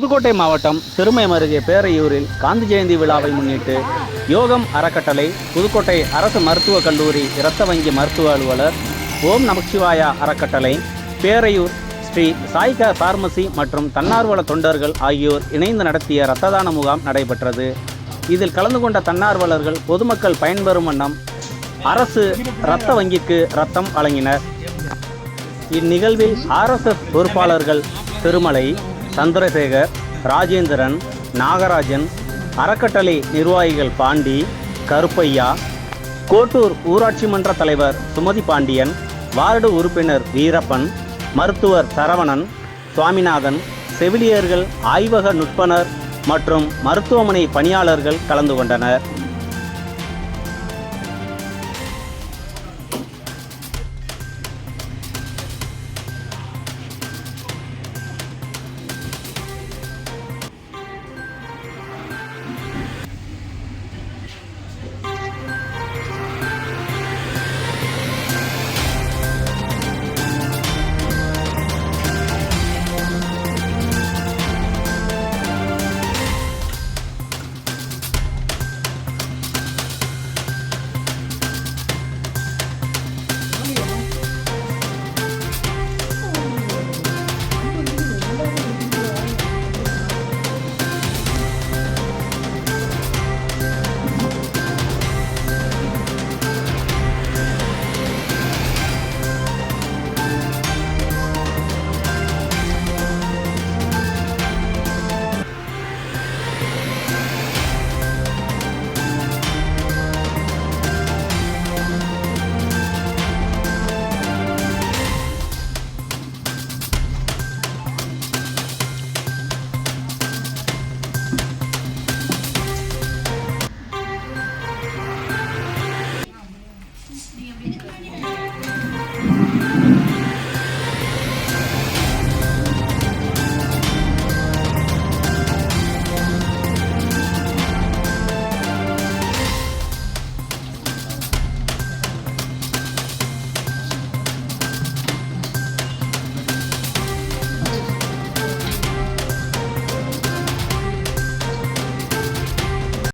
புதுக்கோட்டை மாவட்டம் திருமயம் அருகே பேரையூரில் காந்தி ஜெயந்தி விழாவை முன்னிட்டு யோகம் அறக்கட்டளை, புதுக்கோட்டை அரசு மருத்துவக் கல்லூரி இரத்த வங்கி மருத்துவ அலுவலர், ஓம் நமச்சிவாயா அறக்கட்டளை, பேரையூர் ஸ்ரீ சாய்கா பார்மசி மற்றும் தன்னார்வல தொண்டர்கள் ஆகியோர் இணைந்து நடத்திய இரத்த தான முகாம் நடைபெற்றது. இதில் கலந்து கொண்ட தன்னார்வலர்கள் பொதுமக்கள் பயன்பெறும் வண்ணம் அரசு இரத்த வங்கிக்கு இரத்தம் வழங்கினர். இந்நிகழ்வில் RSS பொறுப்பாளர்கள் திருமலை, சந்திரசேகர், ராஜேந்திரன், நாகராஜன், அறக்கட்டளை நிர்வாகிகள் பாண்டி, கருப்பையா, கோட்டூர் ஊராட்சி மன்ற தலைவர் சுமதி பாண்டியன், வார்டு உறுப்பினர் வீரப்பன், மருத்துவர் சரவணன், சுவாமிநாதன், செவிலியர்கள், ஆய்வக நுட்பனர் மற்றும் மருத்துவமனை பணியாளர்கள் கலந்து கொண்டனர்.